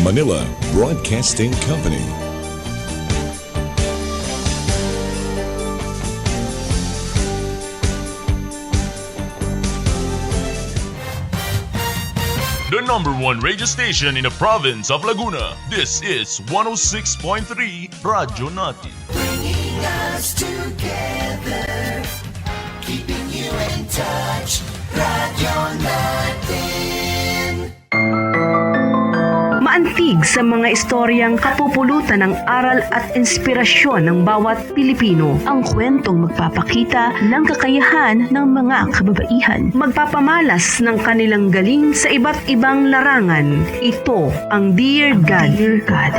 Manila Broadcasting Company. The number one radio station in the province of Laguna. This is 106.3 Radyo Natin. Bringing us together, keeping you in touch, Radyo Natin. Maantig sa mga istoryang kapupulutan ng aral at inspirasyon ng bawat Pilipino. Ang kwentong magpapakita ng kakayahan ng mga kababaihan. Magpapamalas ng kanilang galing sa iba't ibang larangan. Ito ang Dear God. Dear God.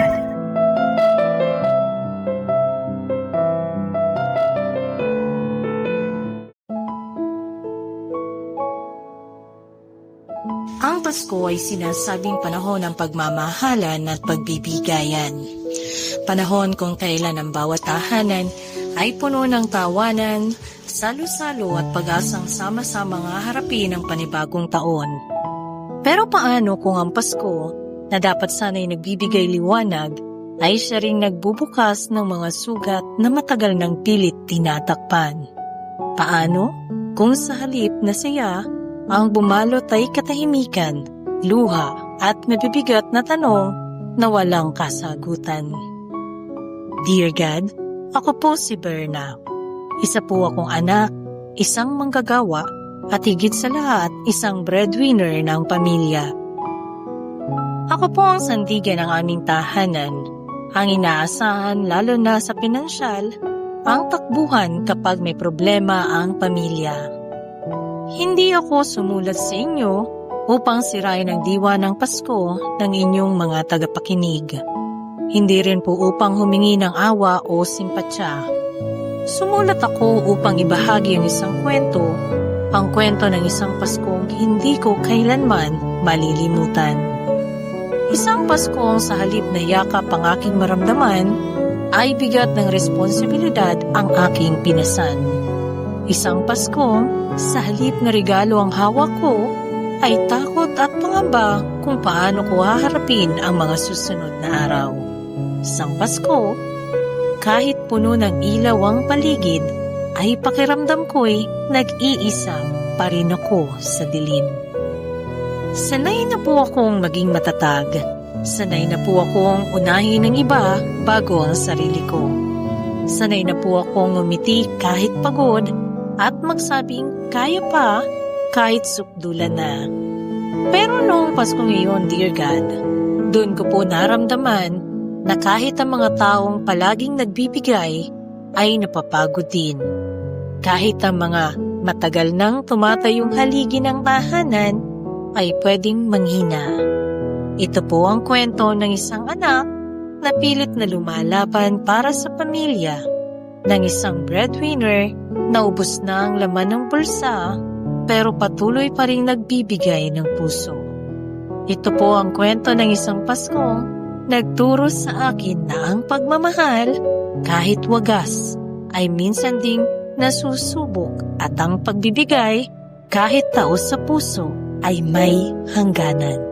Ang Pasko ay sinasabing panahon ng pagmamahalan at pagbibigayan. Panahon kung kailan ang bawat tahanan ay puno ng tawanan, salo-salo at pag-asang sama-sama nga harapin ang panibagong taon. Pero paano kung ang Pasko, na dapat sana'y nagbibigay liwanag, ay siya ring nagbubukas ng mga sugat na matagal ng pilit tinatakpan? Paano kung sa halip na saya, ang bumalot ay katahimikan, luha at mabibigat na tanong na walang kasagutan? Dear God, ako po si Berna. Isa po akong anak, isang manggagawa, at higit sa lahat, isang breadwinner ng pamilya. Ako po ang sandigan ng aming tahanan, ang inaasahan lalo na sa pinansyal, ang takbuhan kapag may problema ang pamilya. Hindi ako sumulat sa inyo upang sirain ang diwa ng Pasko ng inyong mga tagapakinig. Hindi rin po upang humingi ng awa o simpatya. Sumulat ako upang ibahagi ang isang kwento, ang kwento ng isang Paskong hindi ko kailanman malilimutan. Isang Paskong sa halip na yakap ang aking maramdaman, ay bigat ng responsibilidad ang aking pinasan. Isang Paskong sa halip na regalo ang hawak ko, ay takot at pangamba kung paano ko haharapin ang mga susunod na araw. Isang Pasko, kahit puno ng ilaw ang paligid, ay pakiramdam ko'y nag-iisa pa rin ako sa dilim. Sanay na po akong maging matatag. Sanay na po akong unahin ng iba bago ang sarili ko. Sanay na po akong umiti kahit pagod at magsabing kaya pa kahit sukdulan na. Pero noong Pasko ngayon, Dear God, doon ko po naramdaman na kahit ang mga taong palaging nagbibigay ay napapagod din. Kahit ang mga matagal nang tumatayong haligi ng tahanan ay pwedeng manghina. Ito po ang kwento ng isang anak na pilit na lumalaban para sa pamilya, ng isang breadwinner na ubos na ang laman ng bulsa pero patuloy pa rin nagbibigay ng puso. Ito po ang kwento ng isang Paskong nagturo sa akin na ang pagmamahal, kahit wagas, ay minsan ding nasusubok at ang pagbibigay, kahit taos sa puso, ay may hangganan.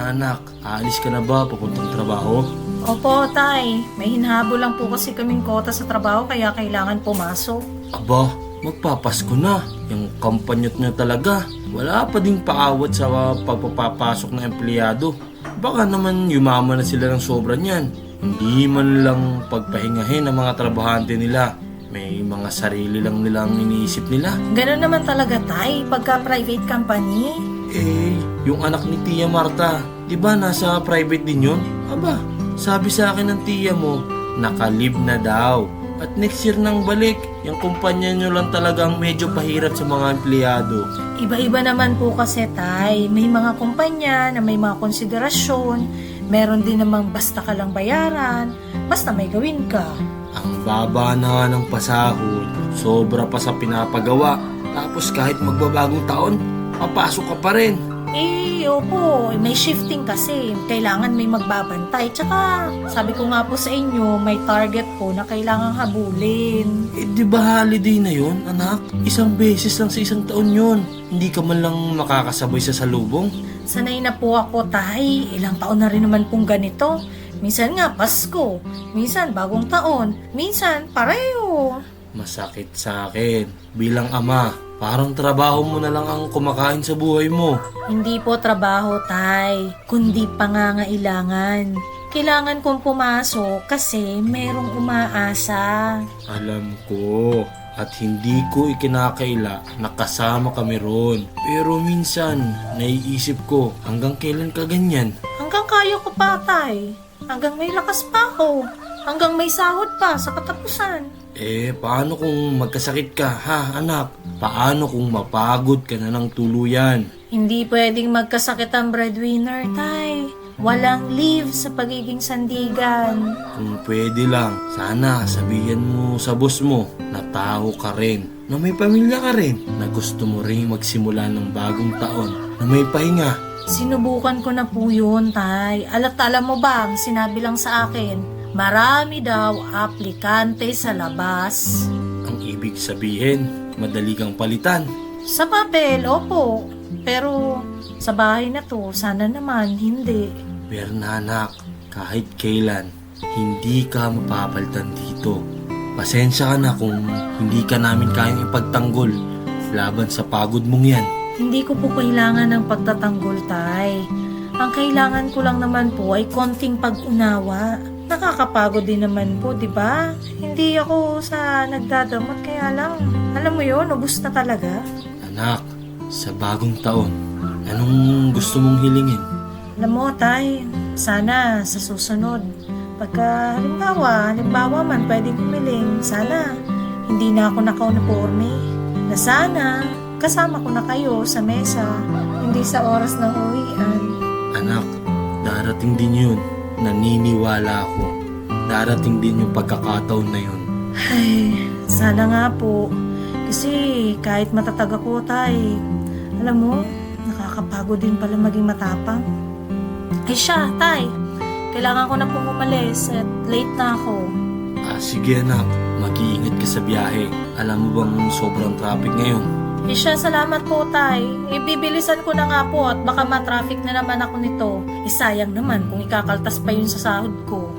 Anak, aalis ka na ba papuntang trabaho? Opo, Tay. May hinahabol lang po kasi kaming kota sa trabaho kaya kailangan pumasok. Aba, magpapasko na. Yung kampanyot nyo talaga. Wala pa ding paawat sa pagpapapasok ng empleyado. Baka naman yumaman na sila ng sobra niyan. Hindi man lang pagpahingahin ng mga trabahante nila. May mga sarili lang nilang iniisip nila. Ganun naman talaga, Tay, pagka private company. Yung anak ni Tia Marta, di ba nasa private din yun? Aba, sabi sa akin ng tiya mo, nakalib na daw. At next year nang balik, yung kumpanya nyo lang talagang medyo pahirap sa mga empleyado. Iba-iba naman po kasi, Tay. May mga kumpanya na may mga konsiderasyon. Meron din namang basta ka lang bayaran. Basta may gawin ka. Ang baba na nga ng pasahod, sobra pa sa pinapagawa. Tapos kahit magbabagong taon, papasok ka pa rin. Opo, may shifting kasi. Kailangan may magbabantay. Tsaka, sabi ko nga po sa inyo, may target po na kailangang habulin. Di ba holiday na yun, anak? Isang beses lang sa isang taon yun. Hindi ka man lang makakasabay sa salubong. Sanay na po ako, Tay. Ilang taon na rin naman pong ganito. Minsan nga Pasko, minsan bagong taon, minsan pareho. Masakit sa akin. Bilang ama, parang trabaho mo na lang ang kumakain sa buhay mo. Hindi po trabaho, Tay, kundi pangangailangan. Kailangan kong pumasok kasi merong umaasa. Alam ko. At hindi ko ikinakaila na kasama kami roon. Pero minsan, naiisip ko, hanggang kailan ka ganyan? Hanggang kaya ko pa, Tay. Hanggang may lakas pa ako. Hanggang may sahod pa sa katapusan. Paano kung magkasakit ka, ha, anak? Paano kung mapagod ka na ng tuluyan? Hindi pwedeng magkasakit ang breadwinner, Tay. Walang leave sa pagiging sandigan. Kung pwede lang, sana sabihan mo sa boss mo na tao ka rin, na may pamilya ka rin, na gusto mo rin magsimula ng bagong taon, na may pahinga. Sinubukan ko na po yun, Tay. Alam mo ba, ang sinabi lang sa akin, marami daw aplikante sa labas. Ang ibig sabihin, madali kang palitan. Sa papel, opo. Pero sa bahay na to, sana naman hindi. Bernanak, kahit kailan, hindi ka mapapalitan dito. Pasensya ka na kung hindi ka namin kayang ipagtanggol laban sa pagod mong yan. Hindi ko po kailangan ng pagtatanggol, Tay. Ang kailangan ko lang naman po ay konting pag-unawa. Nakakapagod din naman po, di ba? Hindi ako sa nagdadamot, kaya lang, alam mo yun, ubus na talaga. Anak, sa bagong taon, anong gusto mong hilingin? Alam mo, Tay, sana sa susunod, pagka halimbawa man pwedeng humiling, sana hindi na ako naka-uniforme. Na sana, kasama ko na kayo sa mesa, hindi sa oras ng uwian. Anak, darating din yun. Naniniwala ako. Darating din yung pagkakataon na yun. Ay, sana nga po. Kasi kahit matatag ako, Tay, alam mo, nakakapagod din pala maging matapang. Ay siya, Tay, kailangan ko na pong umalis at late na ako. Sige anak, mag-iingat ka sa biyahe. Alam mo bang sobrang traffic ngayon? Eh siya, salamat po, Tay. Ibibilisan ko na nga po at baka ma-traffic na naman ako nito. Sayang naman kung ikakaltas pa yun sa sahod ko.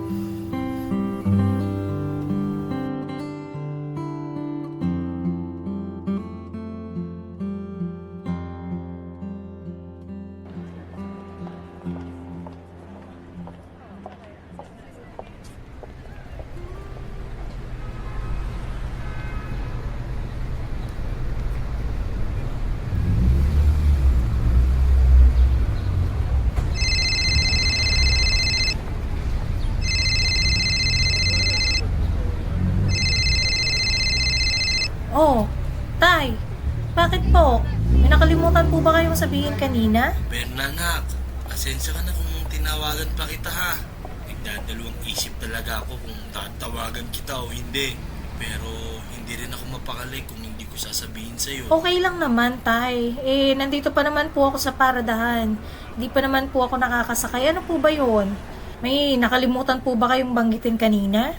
Oh, Tay, bakit po? May nakalimutan po ba kayong sabihin kanina? Bernanak, pasensya ka na kung tinawagan pa kita ha. Nagdadalawang isip talaga ako kung tatawagan kita o hindi. Pero hindi rin ako mapakali kung hindi ko sasabihin sa'yo. Okay lang naman, Tay. Nandito pa naman po ako sa paradahan. Hindi pa naman po ako nakakasakay. Ano po ba yun? May nakalimutan po ba kayong banggitin kanina?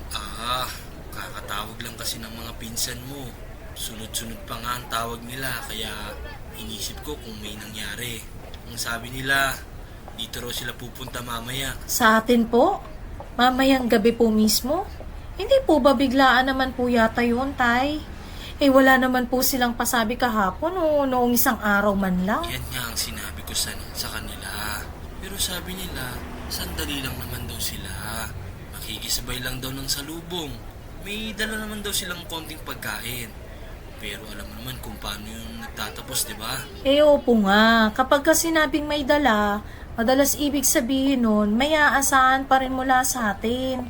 Kakatawag lang kasi ng mga pinsan mo. Sunod-sunod pa nga ang tawag nila, kaya inisip ko kung may nangyari. Ang sabi nila, dito raw sila pupunta mamaya. Sa atin po? Mamayang gabi po mismo? Hindi po ba biglaan naman po yata yun, Tay? Eh wala naman po silang pasabi kahapon o noong isang araw man lang. Yan nga ang sinabi ko sa kanila. Pero sabi nila, sandali lang naman daw sila. Makikisabay lang daw ng salubong. May dala naman daw silang konting pagkain. Pero alam mo naman kung paano yung nagtatapos, di ba? Eh opo nga, kapag ka sinabing may dala, madalas ibig sabihin nun, may aasahan pa rin mula sa atin.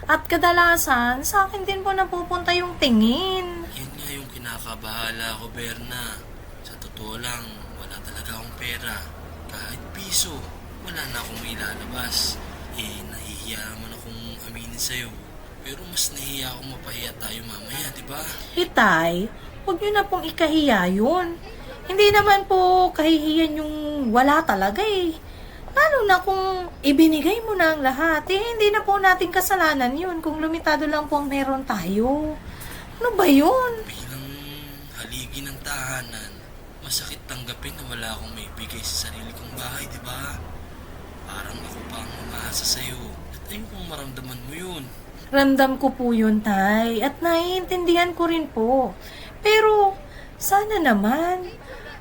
At kadalasan, sa akin din po napupunta yung tingin. Yan nga yung kinakabahala ko, Berna. Sa totoo lang, wala talaga akong pera. Kahit piso, wala na akong mailalabas. Eh, nahihiya naman akong aminin sa'yo. Pero mas nahihiya akong mapahiya tayo mamaya, di ba? Itay, huwag nyo na pong ikahiya yun. Hindi naman po kahihiyan yung wala talaga eh. Lalo na kung ibinigay mo na ang lahat, eh hindi na po natin kasalanan yun kung limitado lang po ang meron tayo. Ano ba yun? Bilang haligi ng tahanan, masakit tanggapin na wala akong maibigay sa sarili kong bahay, di ba? Parang ako pa ang umaasa sa'yo. At ayun kung maramdaman mo yun. Ramdam ko po yun, Tay. At naiintindihan ko rin po. Pero, sana naman.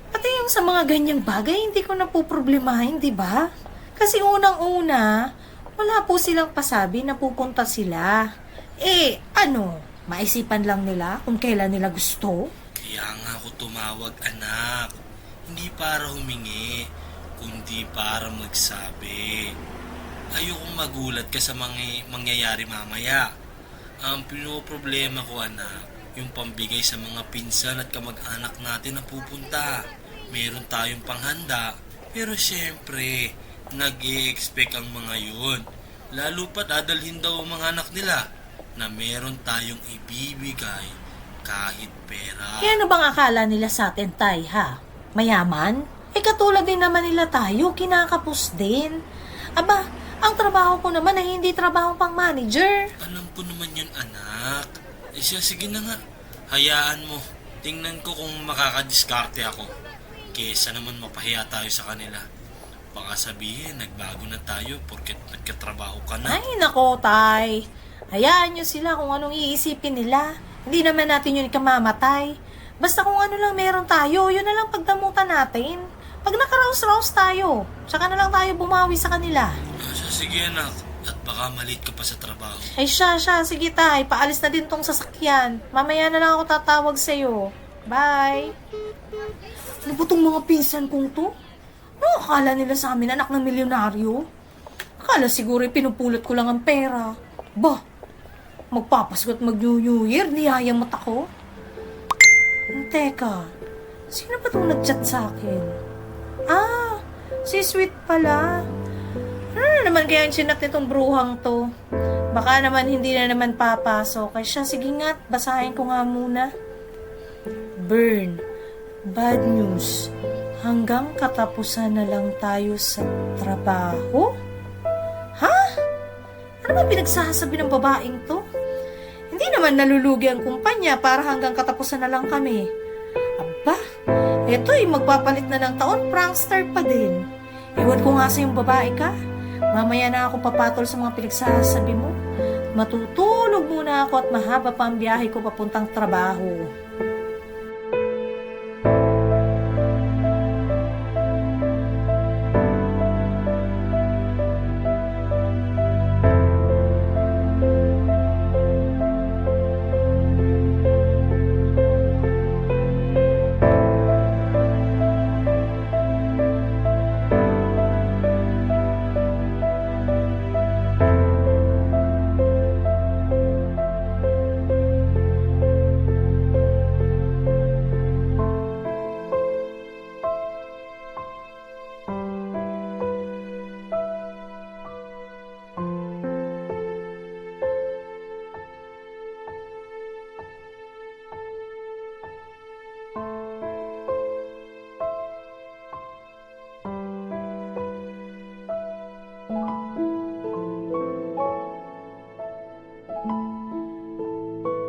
Pati yung sa mga ganyang bagay, hindi ko na po problemahin, di ba? Kasi unang-una, wala po silang pasabi na pupunta sila. Eh, ano? Maisipan lang nila kung kailan nila gusto? Kaya nga ako tumawag, anak. Hindi para humingi, kundi para magsabi. Ayokong magulat ka sa mga mangyayari mamaya. Ang pinoproblema ko, anak, yung pambigay sa mga pinsan at kamag-anak natin na pupunta. Meron tayong panghanda, pero syempre, nag-i-expect ang mga yun. Lalo pa dadalhin daw ang mga anak nila na meron tayong ibibigay kahit pera. Eh, ano bang akala nila sa atin, Tay, ha? Mayaman? Eh, katulad din naman nila tayo, kinakapos din. Aba, ang trabaho ko naman ay hindi trabaho pang manager. Alam ko naman yun, anak. Eh siya, sige na nga. Hayaan mo. Tingnan ko kung makakadiskarte ako. Kesa naman mapahiya tayo sa kanila. Baka sabihin, nagbago na tayo porket nagkatrabaho ka na. Ay, nako, Tay. Hayaan nyo sila kung anong iisipin nila. Hindi naman natin yun ikamamatay. Basta kung ano lang meron tayo, yun na lang pagdamutan natin. Pag nakaraos-raos tayo, saka na lang tayo bumawi sa kanila. Sige, anak. At baka malit ka pa sa trabaho. Ay, siya. Sige, Tay. Paalis na din tong sasakyan. Mamaya na lang ako tatawag sa'yo. Bye. Ano ba tong mga pinsan kong to? Ano akala nila sa amin, anak ng milyonaryo? Akala siguro pinupulot ko lang ang pera. Bah, magpapasko at mag-New Year, niyayamot ako. Teka, sino ba itong nag-chat sa akin? Ah, si Sweet pala. Ano na naman kaya ang chinat nitong bruhang to? Baka naman hindi na naman papasok. Kaya siya, sige nga, basahin ko nga muna. Burn. Bad news. Hanggang katapusan na lang tayo sa trabaho? Ha? Ano ba pinagsasabi ng babaeng to? Hindi naman nalulugi ang kumpanya para hanggang katapusan na lang kami. Aba, eto'y magpapalit na ng taon, prankster pa din. Ewan ko nga sa yung babae ka. Mamaya na ako papatol sa mga pinagsasabi mo. Matutulog muna ako at mahaba pa ang biyahe ko papuntang trabaho.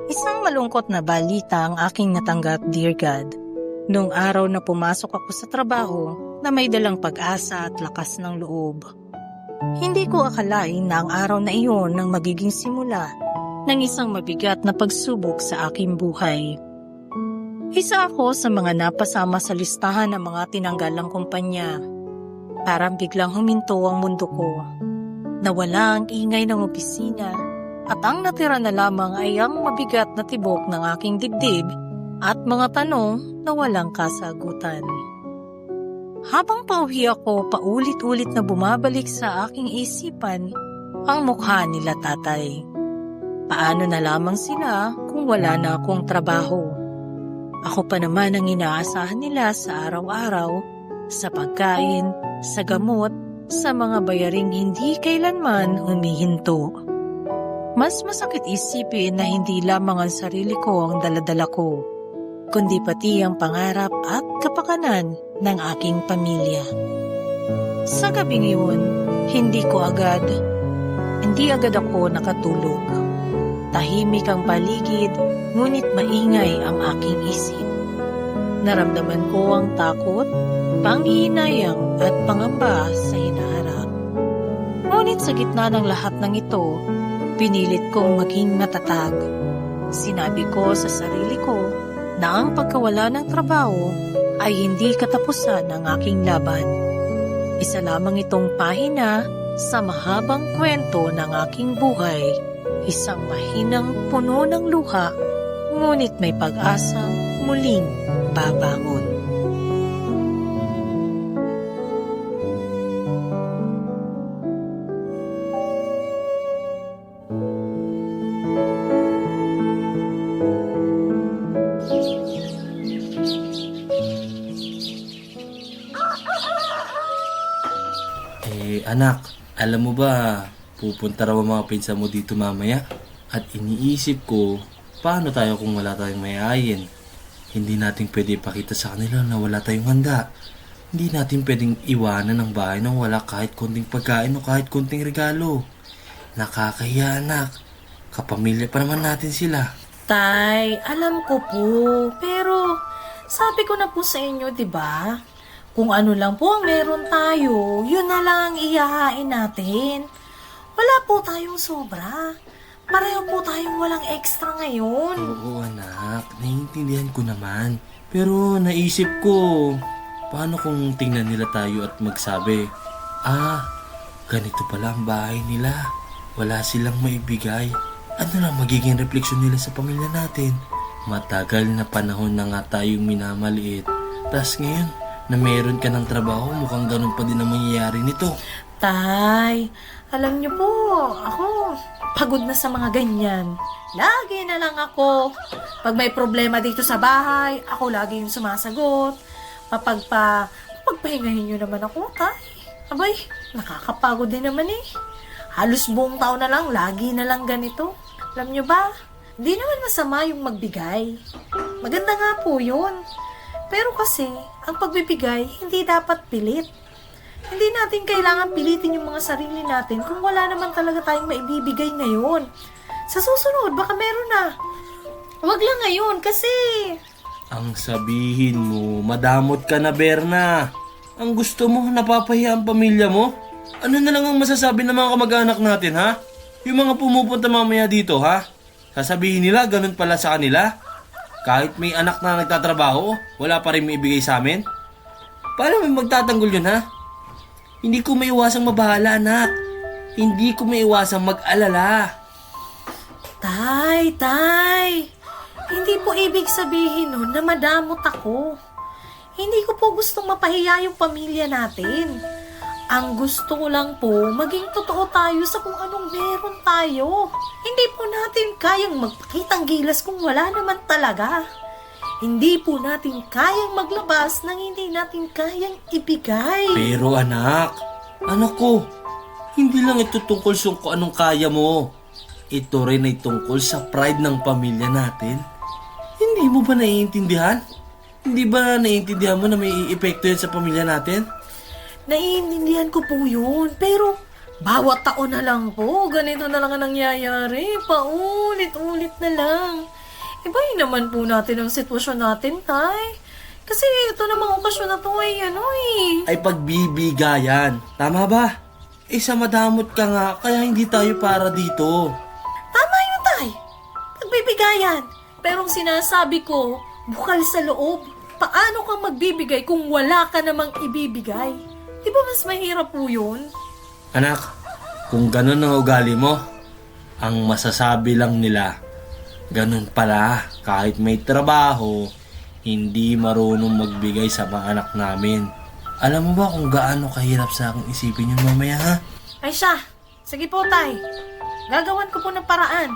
Isang malungkot na balita ang aking natanggap, dear God. Noong araw na pumasok ako sa trabaho na may dalang pag-asa at lakas ng loob. Hindi ko akalain na ang araw na iyon ang magiging simula ng isang mabigat na pagsubok sa aking buhay. Isa ako sa mga napasama sa listahan ng mga tinanggal ng kumpanya. Parang biglang huminto ang mundo ko. Nawala ang ingay ng opisina at ang natira na lamang ay ang mabigat na tibok ng aking dibdib at mga tanong na walang kasagutan. Habang pauwi ako, paulit-ulit na bumabalik sa aking isipan ang mukha nila tatay. Paano na lamang sila kung wala na akong trabaho? Ako pa naman ang inaasahan nila sa araw-araw, sa pagkain, sa gamot, sa mga bayaring hindi kailanman humihinto. Mas masakit isipin na hindi lamang ang sarili ko ang daladala ko, kundi pati ang pangarap at kapakanan ng aking pamilya. Sa gabing iyon, hindi agad ako nakatulog. Tahimik ang paligid, ngunit maingay ang aking isip. Naramdaman ko ang takot, panghihinayang at pangamba sa hinaharap. Ngunit sa gitna ng lahat ng ito, pinilit kong maging matatag. Sinabi ko sa sarili ko na ang pagkawala ng trabaho ay hindi katapusan ng aking laban. Isa lamang itong pahina sa mahabang kwento ng aking buhay. Isang mahinang puno ng luha, ngunit may pag-asang muling babangon. Anak, alam mo ba, pupunta raw ang mga pinsan mo dito mamaya? At iniisip ko, paano tayo kung wala tayong mayayain? Hindi natin pwede ipakita sa kanila na wala tayong handa. Hindi natin pwedeng iwanan ang bahay nang wala kahit konting pagkain o kahit konting regalo. Nakakahiya, anak. Kapamilya pa naman natin sila. Tay, alam ko po, pero sabi ko na po sa inyo, di ba? Kung ano lang po ang meron tayo, yun na lang ang iyahain natin. Wala po tayong sobra. Pareho po tayong walang extra ngayon. Oo, anak. Naiintindihan ko naman. Pero naisip ko, paano kung tingnan nila tayo at magsabi, ganito pala ang bahay nila. Wala silang maibigay. Ano lang magiging refleksyon nila sa pamilya natin? Matagal na panahon na nga tayong minamaliit. Tas ngayon, na meron ka ng trabaho, mukhang ganun pa din ang mangyayari nito. Tay, alam niyo po, ako pagod na sa mga ganyan. Lagi na lang ako. Pag may problema dito sa bahay, ako lagi yung sumasagot. Pagpahingahin niyo naman ako, tay. Abay, nakakapagod din naman eh. Halos buong taon na lang, lagi na lang ganito. Alam niyo ba, hindi naman masama yung magbigay. Maganda nga po yun. Pero kasi, ang pagbibigay, hindi dapat pilit. Hindi natin kailangan pilitin yung mga sarili natin kung wala naman talaga tayong maibibigay ngayon. Sa susunod, baka meron na. Huwag lang ngayon kasi... Ang sabihin mo, madamot ka na, Berna. Ang gusto mo, napapahiya ang pamilya mo? Ano na lang ang masasabi ng mga kamag-anak natin, ha? Yung mga pumupunta mamaya dito, ha? Sasabihin nila, ganun pala sa kanila? Kahit may anak na nagtatrabaho, wala pa rin maibigay sa amin? Paano may magtatanggol yun, ha? Hindi ko maiwasang mabahala, anak. Hindi ko maiwasang mag-alala. Tay. Hindi po ibig sabihin nun na madamot ako. Hindi ko po gustong mapahiya yung pamilya natin. Ang gusto ko lang po, maging totoo tayo sa kung anong meron tayo. Hindi po natin kayang magpakitang gilas kung wala naman talaga. Hindi po natin kayang maglabas nang hindi natin kayang ibigay. Pero anak ko, hindi lang ito tungkol sa kung anong kaya mo. Ito rin ay tungkol sa pride ng pamilya natin. Hindi mo ba naiintindihan? Hindi ba naiintindihan mo na may epekto yan sa pamilya natin? Naiintindihan ko po yun, pero bawat taon na lang po, ganito na lang ang nangyayari. Paulit-ulit na lang. Ibahin naman po natin ang sitwasyon natin, tay. Kasi ito namang okasyon na to ay pagbibigayan. Tama ba? Sa madamot ka nga, kaya hindi tayo para dito. Tama yun, tay. Pagbibigayan. Pero ang sinasabi ko, Bukal sa loob. Paano ka magbibigay kung wala ka namang ibibigay? Di ba mas mahirap po yun? Anak, kung ganun ang ugali mo, ang masasabi lang nila, ganun pala, kahit may trabaho, hindi marunong magbigay sa mga anak namin. Alam mo ba kung gaano kahirap sa akin isipin yun mamaya, ha? Ay siya, sige po tay. Gagawan ko po ng paraan.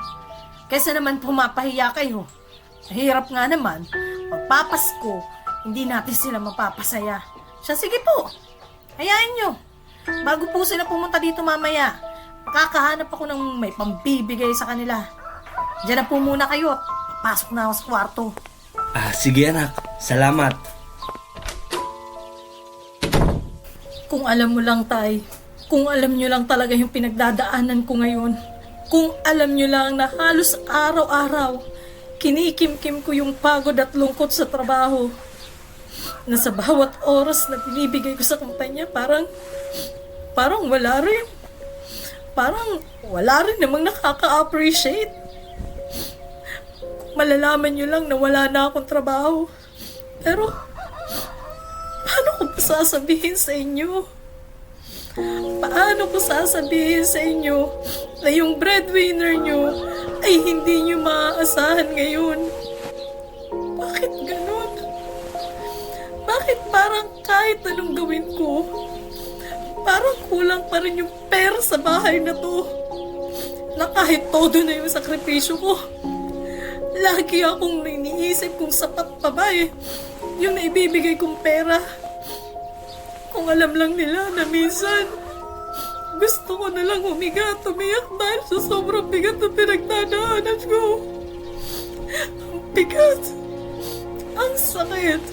Kaysa naman pumapahiya kayo. Mahirap nga naman, magpapasko, hindi natin sila mapapasaya. Siya, sige po. Hayaan nyo. Bago po sila pumunta dito mamaya, makakahanap ako ng may pambibigay sa kanila. Diyan na po muna kayo at papasok na ako sa kwarto. Sige anak, salamat. Kung alam mo lang, tay, kung alam nyo lang talaga yung pinagdadaanan ko ngayon, kung alam nyo lang na halos araw-araw, kinikimkim ko yung pagod at lungkot sa trabaho, na sa bawat oras na binibigay ko sa kumpanya, parang wala rin. Parang wala rin namang nakaka-appreciate. Malalaman nyo lang na wala na akong trabaho. Pero, paano ko pa sasabihin sa inyo? Paano ko sasabihin sa inyo na yung breadwinner nyo ay hindi nyo maaasahan ngayon? Bakit ganun? Bakit parang kahit anong gawin ko, parang kulang pa rin yung pera sa bahay na to? Na kahit todo na yung sakripisyo ko, lagi akong iniisip kung sapat pa ba yung naibibigay kong pera. Kung alam lang nila na minsan, gusto ko na lang humiga at umiyak dahil sa sobrang bigat na pinagdadaanan ko. Ang bigat. Ang sakit.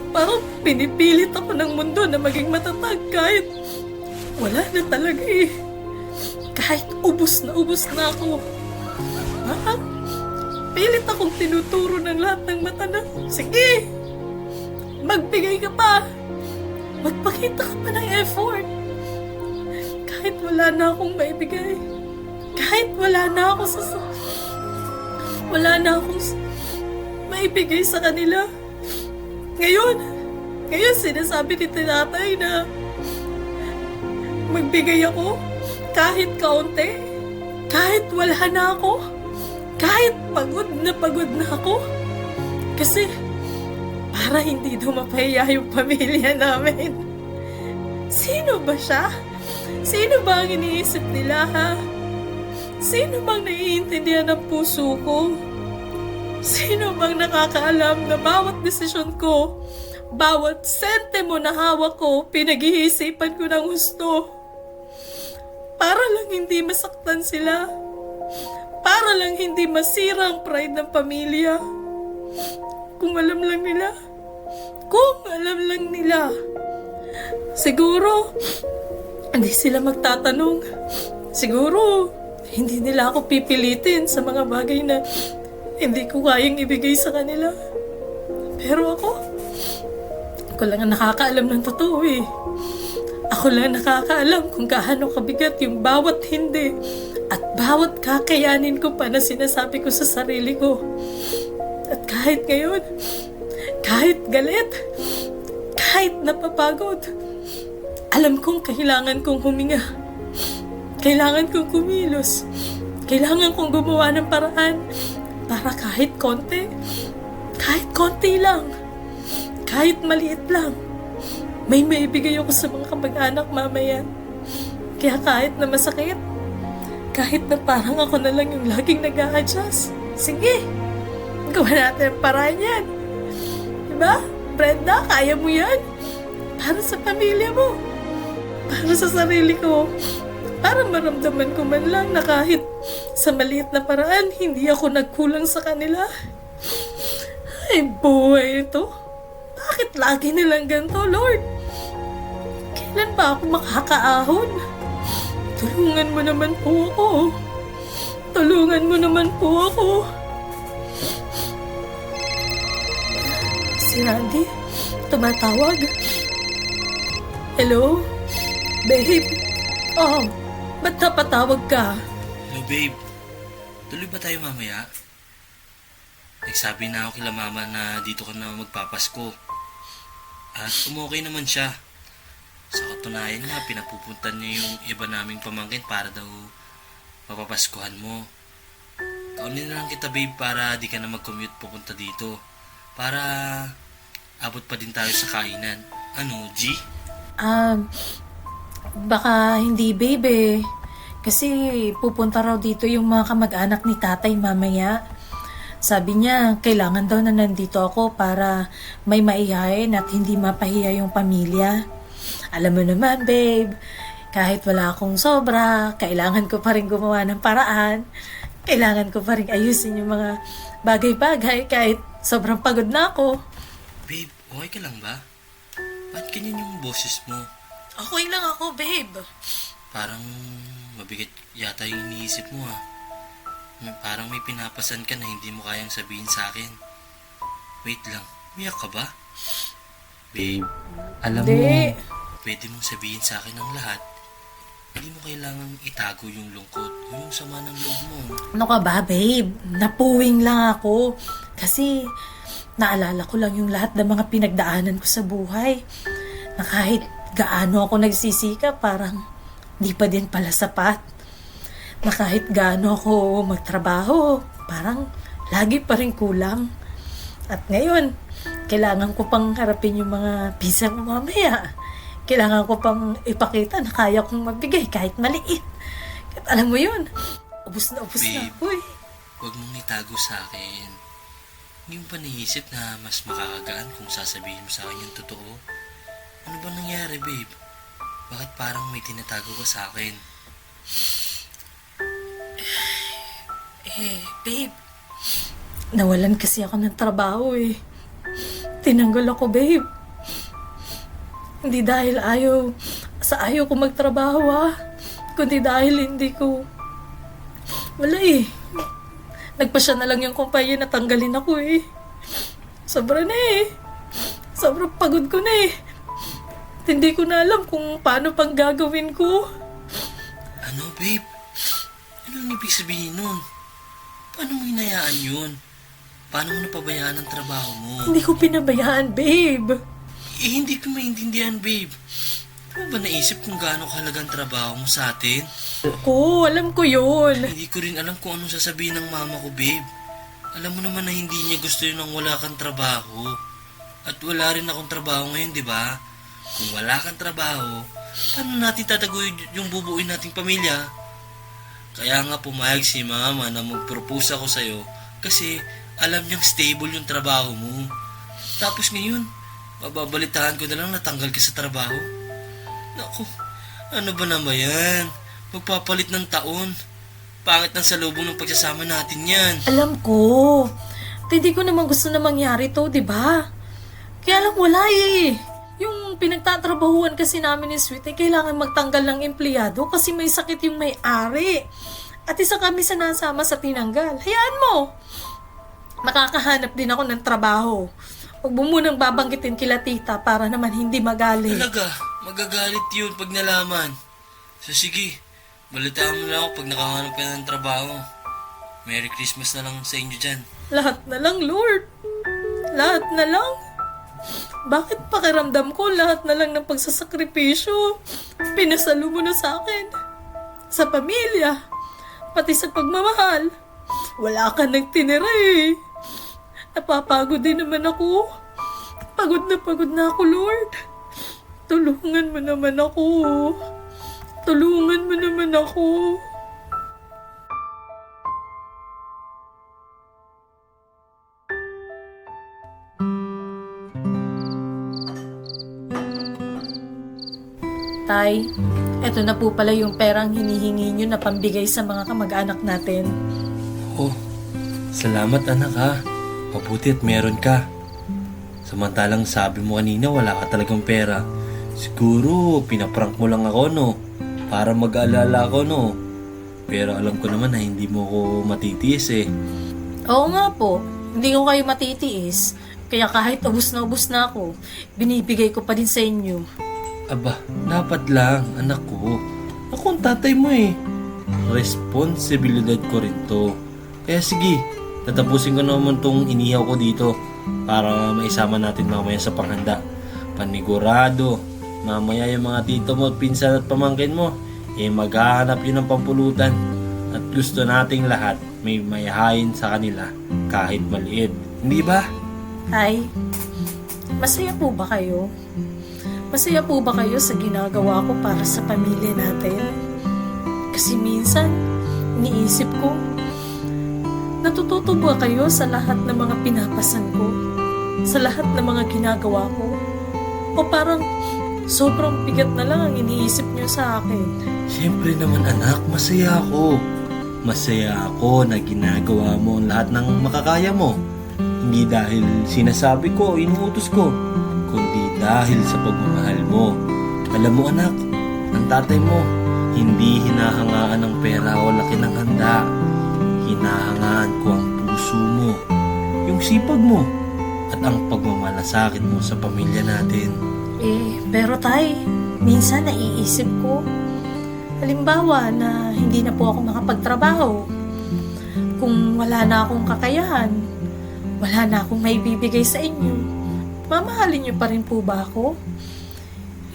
Parang pinipilit ako ng mundo na maging matatag kahit wala na talaga Kahit ubos na ako. Pilit akong tinuturo ng lahat ng mata na, sige, magbigay ka pa. Magpakita ka pa ng effort. Kahit wala na akong maibigay. Kahit wala na akong maibigay sa kanila. Ngayon sinasabi ni tatay na magbigay ako kahit kaunti. Kahit wala na ako. Kahit pagod na ako. Kasi para hindi dumapahiya yung pamilya namin. Sino ba siya? Sino ba ang iniisip nila, ha? Sino bang naiintindihan ng puso ko? Sino bang nakakaalam na bawat desisyon ko, bawat sentimo na hawak ko, pinag-iisipan ko ng gusto? Para lang hindi masaktan sila. Para lang hindi masira ang pride ng pamilya. Kung alam lang nila, siguro, hindi sila magtatanong. Siguro, hindi nila ako pipilitin sa mga bagay na hindi ko kayang ibigay sa kanila. Pero ako lang ang nakakaalam ng totoo Ako lang nakakaalam kung gaano kabigat yung bawat hindi at bawat kakayanin ko pa na sinasabi ko sa sarili ko. At kahit ngayon, kahit galit, kahit napapagod, alam kong kailangan kong huminga. Kailangan kong kumilos. Kailangan kong gumawa ng paraan para kahit konti lang, kahit maliit lang, may maibigay ako sa mga kamag-anak mamaya. Kaya kahit na masakit, kahit na parang ako na lang yung laging nag-a-adjust, sige, gawa natin ang paraan yan. Diba? Brenda, kaya mo yan? Para sa pamilya mo. Para sa sarili ko. Para maramdaman ko man lang na kahit sa maliit na paraan, hindi ako nagkulang sa kanila. Ay, buhay ito. Bakit lagi nilang ganito, Lord? Kailan ba ako makakaahon? Tulungan mo naman po ako. Tulungan mo naman po ako. Si Randy, tumatawag. Hello? Babe? Oh, ba't napatawag ka? Hello babe, tuloy ba tayo mamaya? Nagsabi na ako kila mama na dito ka na magpapasko. At umokay naman siya. Sa katunayan nga, pinapupuntan niya yung iba naming pamangkin para daw mapapaskuhan mo. Kaunin na lang kita, babe, para di ka na mag-commute pupunta dito. Para abot pa din tayo sa kainan. Ano, G? Baka hindi, babe. Kasi pupunta raw dito yung mga kamag-anak ni tatay mamaya. Sabi niya, kailangan daw na nandito ako para may maihain at hindi mapahiya yung pamilya. Alam mo naman, babe, kahit wala akong sobra, kailangan ko pa rin gumawa ng paraan. Kailangan ko pa rin ayusin yung mga bagay-bagay kahit sobrang pagod na ako. Babe, okay ka lang ba? Ba't ganyan yung boses mo? Okay lang ako, babe. Parang mabigat yata yung iniisip mo, ha? Parang may pinapasan ka na hindi mo kayang sabihin sa akin. Wait lang, umiyak ka ba? Babe, alam mo, Hindi. pwede mong sabihin sa akin ang lahat. Hindi mo kailangang itago yung lungkot o yung sama ng loob mo. Ano ka ba, babe? Napuwing lang ako. Kasi naalala ko lang yung lahat ng mga pinagdaanan ko sa buhay. Na kahit gaano ako nagsisikap, parang di pa din pala sapat. Na kahit gaano ako magtrabaho, parang lagi pa rin kulang. At ngayon, kailangan ko pang harapin yung mga pisa mo mamaya. Kailangan ko pang ipakita na kaya kong magbigay kahit maliit. At alam mo yun, ubus na Babe, ako eh. huwag mong itago sa akin. Hindi mo pa naisip na mas makakagaan kung sasabihin mo sa akin yung totoo? Ano ba nangyari, babe? Bakit parang may tinatago ka sa akin? Babe, nawalan kasi ako ng trabaho eh. Tinanggal ako, babe. Hindi dahil ayaw ko magtrabaho kundi dahil hindi ko, wala eh. Nagpasya na lang yung kumpanya na tanggalin ako eh. Sobra na eh. Sobrang pagod ko na eh. Hindi ko na alam kung paano pang gagawin ko. Ano, babe? Anong ibig sabihin nun? Paano mo hinayaan yun? Paano mo napabayaan ang trabaho mo? Hindi ko pinabayaan, babe. Hindi ko maintindihan, babe. Di mo ba naisip kung gaano kahalaga ang trabaho mo sa atin? Alam ko yun. Hindi ko rin alam kung anong sasabihin ng mama ko, babe. Alam mo naman na hindi niya gusto yun nang wala kang trabaho. At wala rin akong trabaho ngayon, di ba? Kung wala kang trabaho, paano natin tataguyod yung bubuuin nating pamilya? Kaya nga pumayag si mama na mag-propose ako sa'yo kasi alam niyang stable yung trabaho mo. Tapos ngayon, mababalitaan ko na lang natanggal ka sa trabaho. Naku, ano ba naman yan? Magpapalit ng taon. Pangit ng salubong ng pagsasama natin yan. Alam ko. Hindi ko naman gusto na mangyari to, di ba? Kaya lang wala eh. Yung pinagtatrabahuan kasi namin ni Sweet ay kailangan magtanggal ng empleyado kasi may sakit yung may-ari. At isa kami sinasama sa tinanggal. Hayaan mo. Makakahanap din ako ng trabaho. Huwag mo munang babanggitin kila tita para naman hindi magalit. Talaga, magagalit yun pag nalaman. So sige, balitaan mo lang ako pag nakahanap ka ng trabaho. Merry Christmas na lang sa inyo dyan. Lahat na lang, Lord. Lahat na lang. Bakit pakiramdam ko lahat na lang ng pagsasakripisyo pinasalo mo na sa akin? Sa pamilya, pati sa pagmamahal. Wala ka nang tinira eh. Napapagod din naman ako. Pagod na ako, Lord. Tulungan mo naman ako. Tulungan mo naman ako. Tay, eto na po pala yung perang hinihingi nyo na pambigay sa mga kamag-anak natin. Oh, salamat anak ha. Mabuti at meron ka. Samantalang sabi mo kanina wala ka talagang pera. Siguro pinaprank mo lang ako no. Para mag-aalala ako no. Pero alam ko naman na hindi mo ko matitiis eh. Oo nga po, hindi ko kayo matitiis. Kaya kahit ubus na ako, binibigay ko pa din sa inyo. Aba, dapat lang anak ko. Ako ang tatay mo eh. Responsibilidad ko rin to. Kaya sige, Tatapusin ko naman tong inihaw ko dito para maisama natin mamaya sa panghanda. Panigurado, mamaya yung mga tito mo at pinsan at pamangkin mo, maghahanap yun ng pampulutan. At gusto nating lahat may mayahain sa kanila kahit maliit. Hindi ba? Tay, masaya po ba kayo? Masaya po ba kayo sa ginagawa ko para sa pamilya natin? Kasi minsan, iniisip ko, natututo ba kayo sa lahat ng mga pinapasan ko? Sa lahat ng mga ginagawa ko? O parang sobrang bigat na lang ang iniisip niyo sa akin? Siyempre naman anak, masaya ako. Masaya ako na ginagawa mo ang lahat ng makakaya mo. Hindi dahil sinasabi ko o inuutos ko, kundi dahil sa pagmamahal mo. Alam mo anak, ang tatay mo, hindi hinahangaan ng pera o laki ng handa. Hinahangaan ko ang puso mo, yung sipag mo, at ang pagmamalasakit mo sa pamilya natin. Pero tay, minsan naiisip ko, halimbawa na hindi na po ako makapagtrabaho. Kung wala na akong kakayahan, wala na akong maibibigay sa inyo, mamahalin niyo pa rin po ba ako?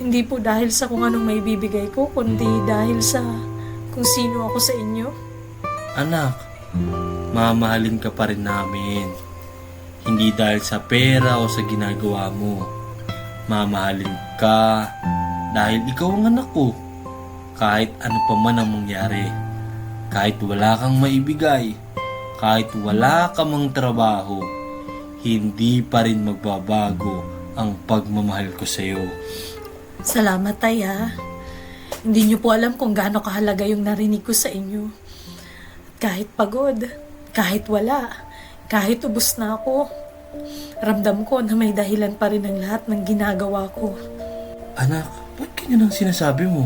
Hindi po dahil sa kung anong maibibigay ko, kundi dahil sa kung sino ako sa inyo. Anak, mamahalin ka pa rin namin. Hindi dahil sa pera o sa ginagawa mo. Mamahalin ka dahil ikaw ang anak ko. Kahit ano pa man ang mangyari. Kahit wala kang maibigay. Kahit wala ka mang trabaho. Hindi pa rin magbabago ang pagmamahal ko sa iyo. Salamat tay ha. Hindi niyo po alam kung gaano kahalaga yung narinig ko sa inyo. Kahit pagod, kahit wala, kahit ubos na ako, ramdam ko na may dahilan pa rin ang lahat ng ginagawa ko. Anak, ba't ganyan ang sinasabi mo?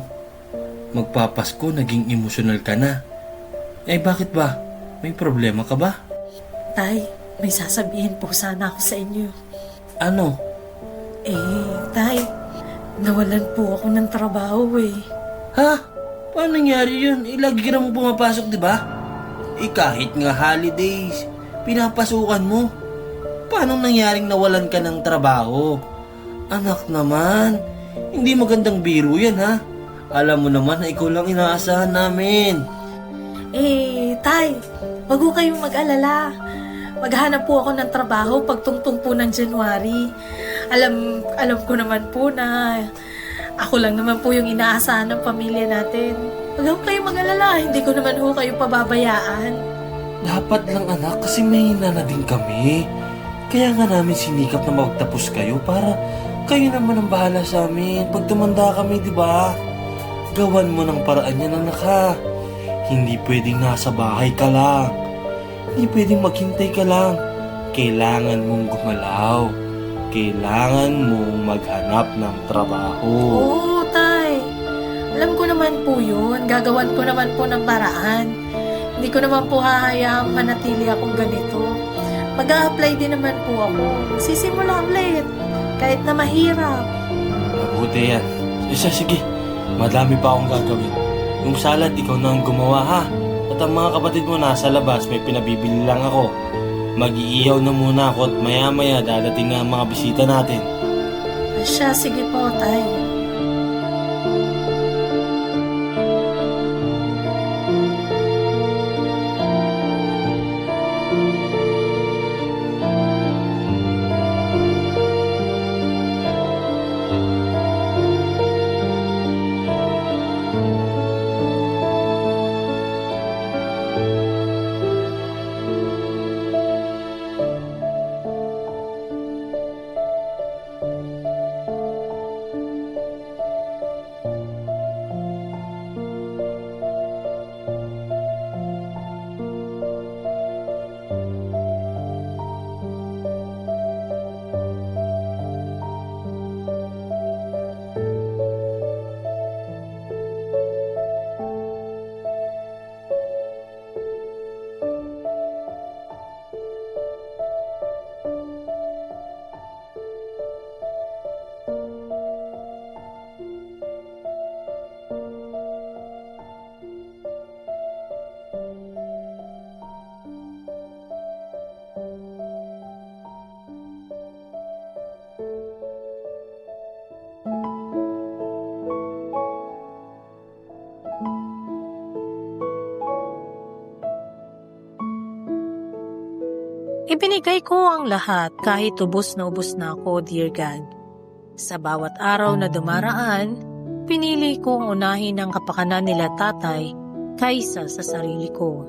Magpapasko, naging emosyonal ka na. Bakit ba? May problema ka ba? Tay, may sasabihin po sana ako sa inyo. Ano? Tay, nawalan po ako ng trabaho Ha? Paano nangyari yun? Lagi ka namang pumapasok, di ba? Kahit nga holidays, pinapasukan mo. Paano nangyaring nawalan ka ng trabaho? Anak naman, hindi magandang biro yan ha. Alam mo naman na ikaw lang inaasahan namin. Tay, wag ho kayong mag-alala. Maghanap po ako ng trabaho pagtungtong po ng January. Alam ko naman po na ako lang naman po yung inaasahan ng pamilya natin. Wag ho kayong mag-alala, hindi ko naman ho kayo pababayaan. Dapat lang anak, kasi mahina na din kami. Kaya nga namin sinikap na magtapos kayo para kayo naman ang bahala sa amin. Pag tumanda kami, di ba? Gawan mo ng paraan yan anak ha. Hindi pwedeng nasa bahay ka lang. Hindi pwedeng maghintay ka lang. Kailangan mong gumalaw. Kailangan mong maghanap ng trabaho. Oo, tay. Alam ko naman po yun. Gagawan ko naman po ng paraan. Hindi ko naman po hahayaang manatili akong ganito. Mag-a-apply din naman po ako. Sisimula ulit. Kahit na mahirap. Mabuti yan. Sige. Madami pa akong gagawin. Yung salad, ikaw na ang gumawa ha. At ang mga kapatid mo nasa labas, may pinabibili lang ako. Mag-iihaw na muna ako at maya-maya dadating nga ang mga bisita natin. Sige po, tay. Ibinigay ko ang lahat kahit ubos na ako, dear God. Sa bawat araw na dumaraan, pinili kong unahin ang kapakanan nila tatay kaysa sa sarili ko.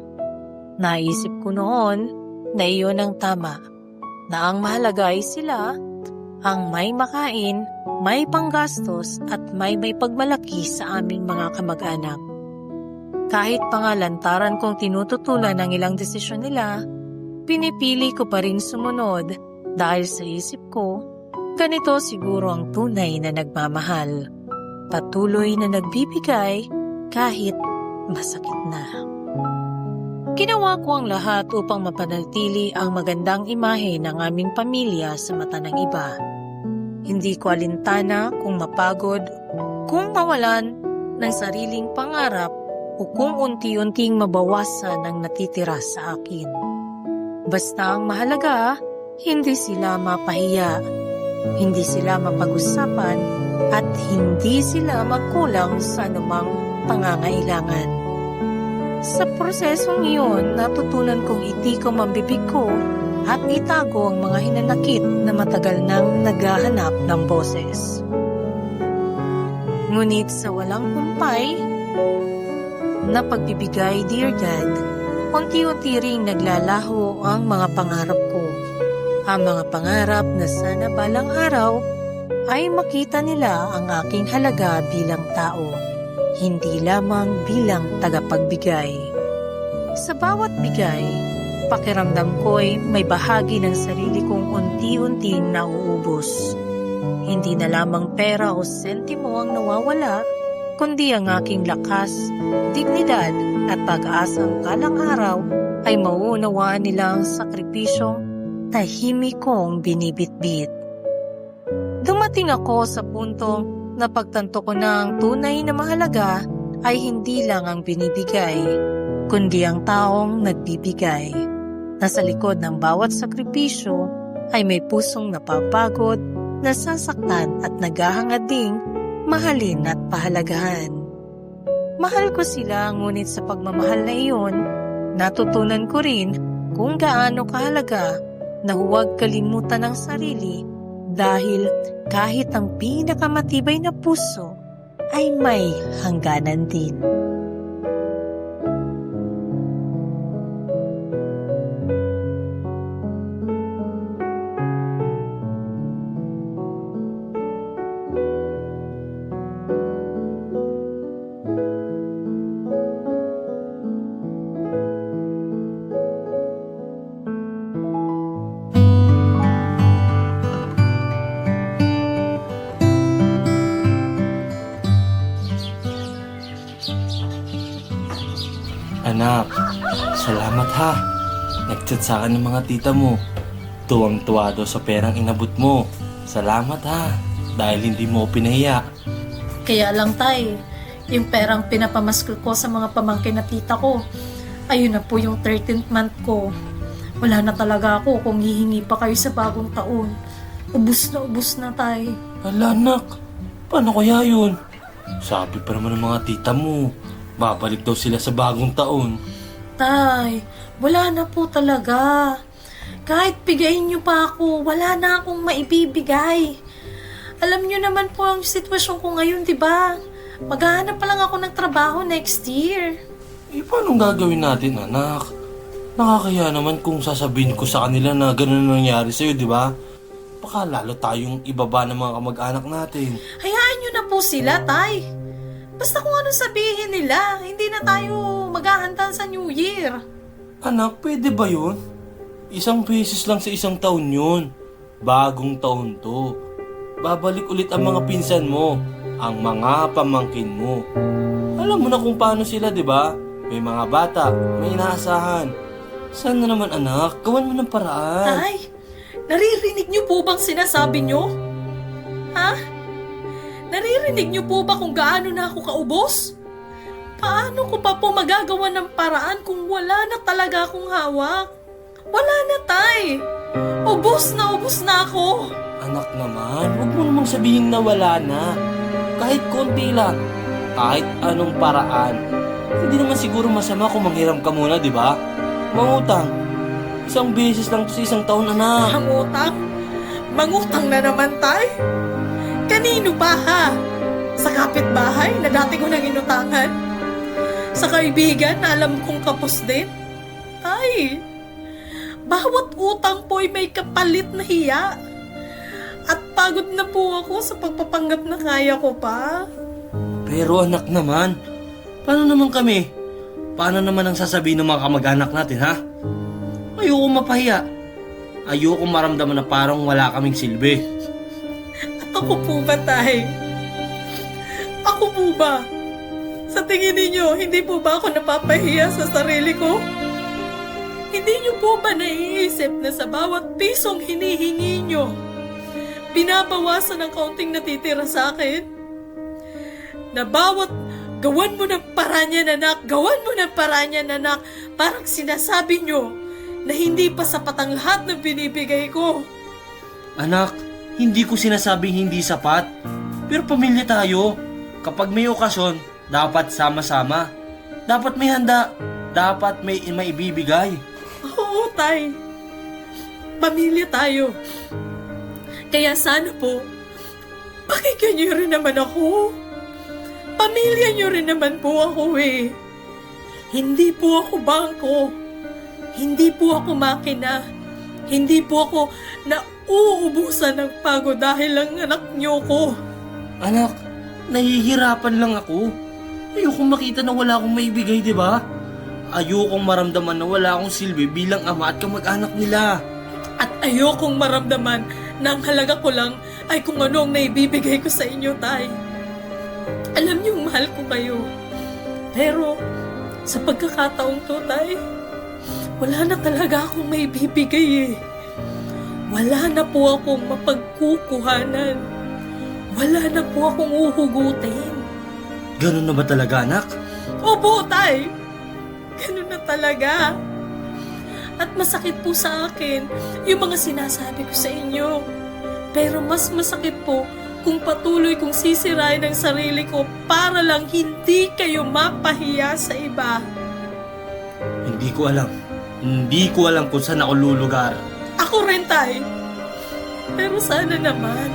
Naisip ko noon na iyon ang tama, na ang mahalaga ay sila, ang may makain, may panggastos at may pagmalaki sa aming mga kamag-anak. Kahit pangalantaran kong tinututulan ang ilang desisyon nila, pinipili ko pa rin sumunod dahil sa isip ko, ganito siguro ang tunay na nagmamahal. Patuloy na nagbibigay kahit masakit na. Ginawa ko ang lahat upang mapanatili ang magandang imahe ng aming pamilya sa mata ng iba. Hindi ko alintana kung mapagod, kung mawalan ng sariling pangarap o kung unti-unting mabawasan ang natitira sa akin. Basta ang mahalaga, hindi sila mapahiya, hindi sila mapag-usapan, at hindi sila magkulang sa anumang pangangailangan. Sa prosesong iyon, natutunan kong itikom ang bibig ko at itago ang mga hinanakit na matagal nang naghahanap ng boses. Ngunit sa walang humpay na pagbibigay, dear God, unti-unti ring naglalaho ang mga pangarap ko. Ang mga pangarap na sana balang araw ay makita nila ang aking halaga bilang tao, hindi lamang bilang tagapagbigay. Sa bawat bigay, pakiramdam ko'y may bahagi ng sarili kong unti-unting nauubos. Hindi na lamang pera o sentimo ang nawawala, kundi ang aking lakas, dignidad at pag-asang kalang araw ay mauunawaan nila ang sakripisyong tahimik kong binibitbit. Dumating ako sa puntong na pagtanto ko na ang tunay na mahalaga ay hindi lang ang binibigay, kundi ang taong nagbibigay. Nasa likod ng bawat sakripisyo ay may pusong napapagod, nasasaktan at naghahangad ding mahalin at pahalagahan. Mahal ko sila, ngunit sa pagmamahal na iyon, natutunan ko rin kung gaano kahalaga na huwag kalimutan ang sarili dahil kahit ang pinakamatibay na puso ay may hangganan din. Anak, salamat ha. Nag-chat sa akin ng mga tita mo. Tuwang-tuwa daw sa perang inabot mo. Salamat ha, dahil hindi mo pinahiya. Kaya lang tay, yung perang pinapamasko ko sa mga pamangkin na tita ko, ayun na po yung 13th month ko. Wala na talaga ako kung hihingi pa kayo sa bagong taon. Ubus na tay. Hala anak, paano kaya yun? Sabi pa naman ng mga tita mo, babalik daw sila sa bagong taon. Tay, wala na po talaga. Kahit bigayin niyo pa ako, wala na akong maibibigay. Alam niyo naman po ang sitwasyon ko ngayon, di ba? Maghahanap pa lang ako ng trabaho next year. Eh, paano gagawin natin, anak? Nakakaya naman kung sasabihin ko sa kanila na ganun ang nangyari sa'yo, di ba? Baka lalo tayong ibaba ng mga kamag-anak natin. Hayaan niyo na po sila, tay. Basta kung anong sabihin nila, hindi na tayo maghahanda sa New Year. Anak, pwede ba yun? Isang beses lang sa isang taon yun. Bagong taon to. Babalik ulit ang mga pinsan mo, ang mga pamangkin mo. Alam mo na kung paano sila, di ba? May mga bata, may inaasahan. Sana naman anak, gawan mo ng paraan. Tay, naririnig niyo po bang sinasabi niyo? Ha? Naririnig niyo po ba kung gaano na ako kaubos? Paano ko pa po magagawa ng paraan kung wala na talaga akong hawak? Wala na, tay. Ubos na ako. Anak naman, huwag mo namang sabihin na wala na. Kahit konti lang, kahit anong paraan. Hindi naman siguro masama kung manghiram ka muna, di ba? Mangutang. Isang beses lang to sa isang taon, anak. Mangutang? Mangutang na naman tayo? Kanino ba ha? Sa kapitbahay na dati ko nang inutangan? Sa kaibigan na alam kong kapos din? Ay, bawat utang po'y may kapalit na hiya. At pagod na po ako sa pagpapanggap na kaya ko pa. Pero anak naman, paano naman kami? Paano naman ang sasabihin ng mga kamag-anak natin, ha? Ayoko mapahiya. Ayoko maramdaman na parang wala kaming silbi. At ako po ba, tay? Ako po ba? Sa tingin ninyo, hindi po ba ako napapahiya sa sarili ko? Hindi niyo po ba naiisip na sa bawat pisong hinihingi niyo, binabawasan ng kaunting natitira sa akin? Na bawat gawan mo ng paranyan, anak, gawan mo ng paranyan, anak, parang sinasabi niyo na hindi pa sapat ang lahat ng binibigay ko. Anak, hindi ko sinasabing hindi sapat. Pero pamilya tayo. Kapag may okasyon, dapat sama-sama. Dapat may handa. Dapat may maibibigay. Oo, tay. Pamilya tayo. Kaya sana po, pakinggan niyo rin naman ako. Pamilya niyo rin naman po ako eh. Hindi po ako bangko. Hindi po ako makina. Hindi po ako nauubusan ng pagod dahil lang anak niyo ko. Anak, nahihirapan lang ako. Ayokong makita na wala akong maibigay, di ba? Ayokong maramdaman na wala akong silbi bilang ama at kamag-anak nila. At ayokong maramdaman na ang halaga ko lang ay kung ano ang naibibigay ko sa inyo, tay. Alam niyong mahal ko kayo. Pero sa pagkakataong to, tay, wala na talaga akong maibibigay eh. Wala na po akong mapagkukuhanan. Wala na po akong uhugutin. Ganun na ba talaga, anak? Opo, tay. Ganun na talaga. At masakit po sa akin yung mga sinasabi ko sa inyo. Pero mas masakit po kung patuloy kong sisirain ang sarili ko para lang hindi kayo mapahiya sa iba. Hindi ko alam. Hindi ko alam kung saan ako lulugar. Ako rin, tay. Pero sana naman,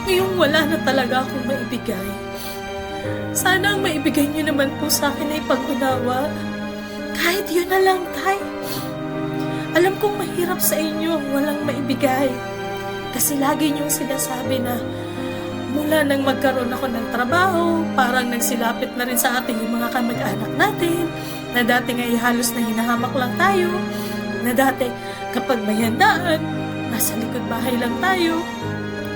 ngayong wala na talaga akong maibigay, sana ang maibigay niyo naman po sa akin ay pag-unawa. Kahit yun na lang, tay. Alam kong mahirap sa inyo ang walang maibigay. Kasi lagi niyong sinasabi na mula nang magkaroon ako ng trabaho, parang nagsilapit na rin sa atin yung mga kamag-anak natin, na dati nga halos na hinahamak lang tayo, na dati kapag may handaan, nasa likod bahay lang tayo,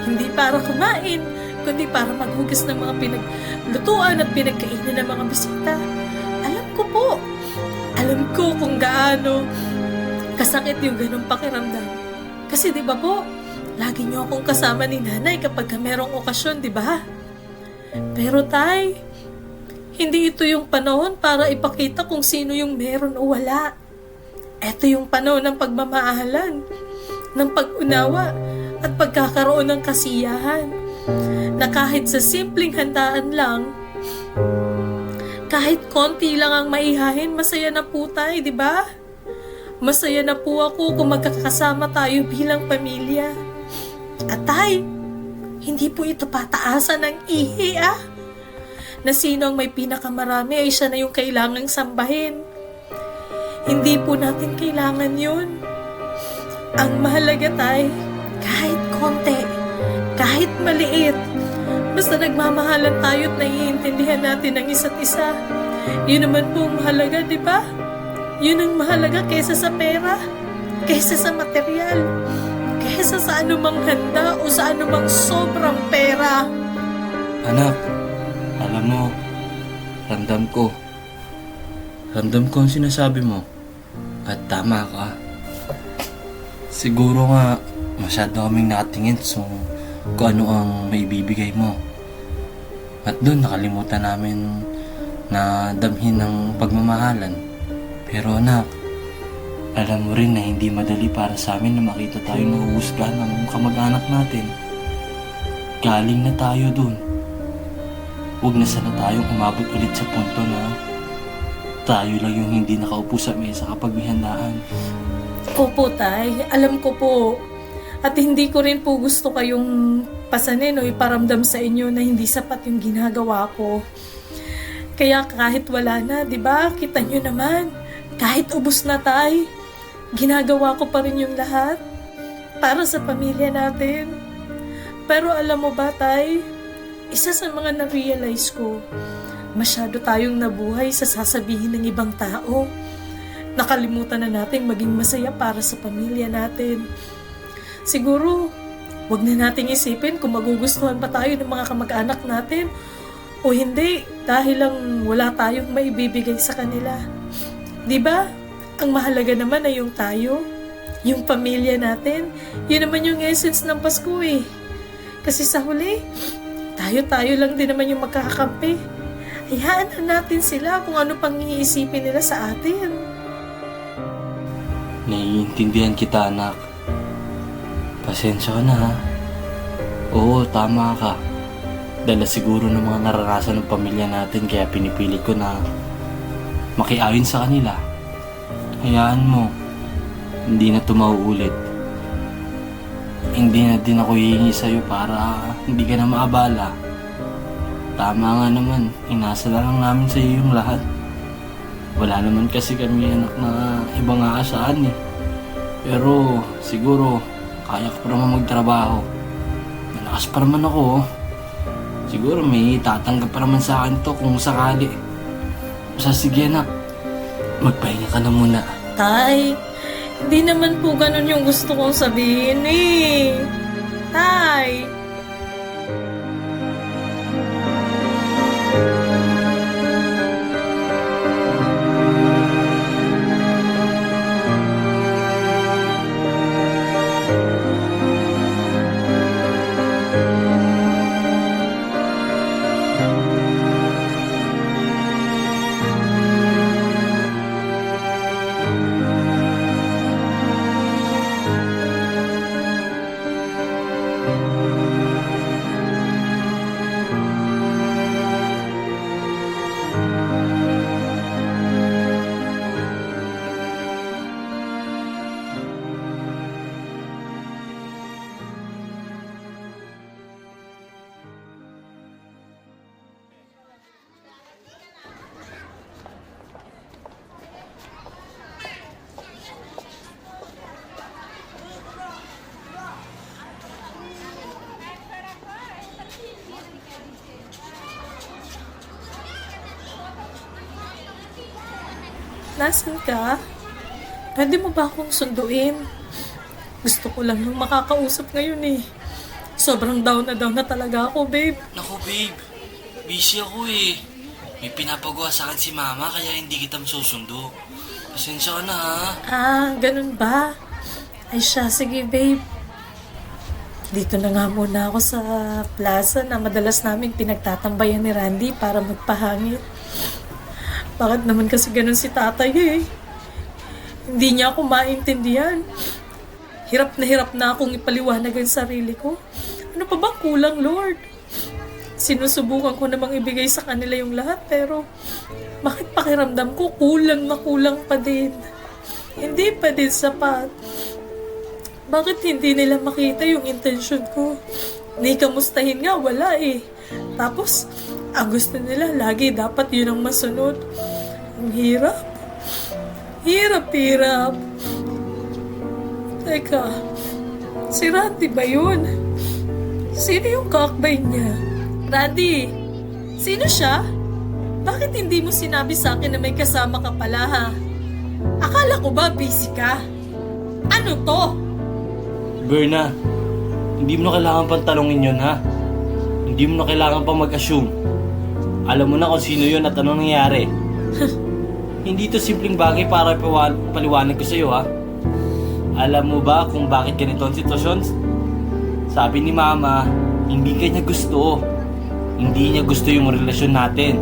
hindi para kumain, kundi para maghugas ng mga pinaglutuan at pinagkainan ng mga bisita. Alam ko po, alam ko kung gaano kasakit yung ganong pakiramdam. Kasi di ba po, lagi niyo akong kasama ni nanay kapag merong okasyon, di ba? Pero tay, hindi ito yung panahon para ipakita kung sino yung meron o wala. Ito yung panahon ng pagmamahalan, ng pag-unawa at pagkakaroon ng kasiyahan. Na kahit sa simpleng handaan lang, kahit konti lang ang maihahin, masaya na po tayo, di ba? Masaya na po ako kung magkakasama tayo bilang pamilya. At tay, hindi po ito pataasan ng ihi na sino ang may pinakamarami ay siya na yung kailangang sambahin. Hindi po natin kailangan yun. Ang mahalaga, tay, kahit konti, kahit maliit, basta nagmamahalan tayo at naiintindihan natin ang isa't isa. Yun naman po ang mahalaga, di ba? Yun ang mahalaga kaysa sa pera, kaysa sa material, kaysa sa anumang handa o sa anumang sobrang pera. Anak, alam mo, ramdam ko. Ramdam ko ang sinasabi mo. At tama ka. Siguro nga, masyado kaming nakatingin sa kung ano ang maibibigay mo. At doon nakalimutan namin na damhin ng pagmamahalan. Pero anak, alam mo rin na hindi madali para sa amin na makita tayo nahuhusgahan ng kamag-anak natin. Galing na tayo doon. Huwag na sana tayong umabot ulit sa punto na tayo lang yung hindi nakaupo sa mesa kapag may handaan. Opo, Tay. Alam ko po. At hindi ko rin po gusto kayong pasanin o iparamdam sa inyo na hindi sapat yung ginagawa ko. Kaya kahit wala na, di ba? Kita nyo naman. Kahit ubos na, Tay. Ginagawa ko pa rin yung lahat para sa pamilya natin. Pero alam mo ba, Tay? Isa sa mga na-realize ko, masyado tayong nabuhay sa sasabihin ng ibang tao. Nakalimutan na nating maging masaya para sa pamilya natin. Siguro, wag na nating isipin kung magugustuhan pa tayo ng mga kamag-anak natin o hindi dahil lang wala tayong maibibigay sa kanila. Diba? Ang mahalaga naman ay yung tayo, yung pamilya natin. Yun naman yung essence ng Pasko eh. Kasi sa huli, tayo-tayo lang din naman yung magkakakampi. Hayaan na natin sila kung ano pang iisipin nila sa atin. Naiintindihan kita, anak. Pasensya ka na, ha? Oo, tama ka. Dala siguro ng mga naranasan ng pamilya natin kaya pinipili ko na makiayon sa kanila. Hayaan mo, hindi na ito mauulit. Hindi na din ako hihingi sa'yo para hindi ka na maabala. Tama nga naman, inasa lang namin sa'yo yung lahat. Wala naman kasi kami anak na ibang aasaan eh. Pero siguro, kaya ko pa naman magtrabaho. Malakas pa naman ako. Siguro may tatanggap pa naman sa akin to kung sakali. Basta sige anak, magpahinga ka na muna. Tay, hindi naman po ganun yung gusto kong sabihin eh. Tay! Nasaan ka? Pwede mo ba akong sunduin? Gusto ko lang nung makakausap ngayon eh. Sobrang down na talaga ako, babe. Naku babe, busy ako eh. May pinapagawa sa akin si mama kaya hindi kita masusundo. Pasensya ka na ha. Ah, ganun ba? Ay siya, sige babe. Dito na nga muna ako sa plaza na madalas naming pinagtatambayan ni Randy para magpahangin. Bakit naman kasi ganun si tatay eh? Hindi niya ako maintindihan. Hirap na akong ipaliwanag ang sarili ko. Ano pa ba kulang, Lord? Sinusubukan ko namang ibigay sa kanila yung lahat pero bakit pakiramdam ko kulang na kulang pa din? Hindi pa din sapat. Bakit hindi nila makita yung intensyon ko? Ni kamustahin nga, wala eh. Tapos, ang gusto nila, lagi dapat yun ang masunod. Ang hirap. Hirap. Teka, si Randy ba yun? Sino yung kakbay niya? Randy, sino siya? Bakit hindi mo sinabi sa akin na may kasama ka pala ha? Akala ko ba busy ka? Ano to? Berna, hindi mo na kailangan pang talungin yun ha. Hindi mo na kailangan pang mag-assume. Alam mo na kung sino yun at anong nangyari. Hindi to simpleng bagay para paliwanag ko sa'yo ha. Alam mo ba kung bakit ganito ang sitwasyon? Sabi ni mama, hindi ka niya gusto. Hindi niya gusto yung relasyon natin.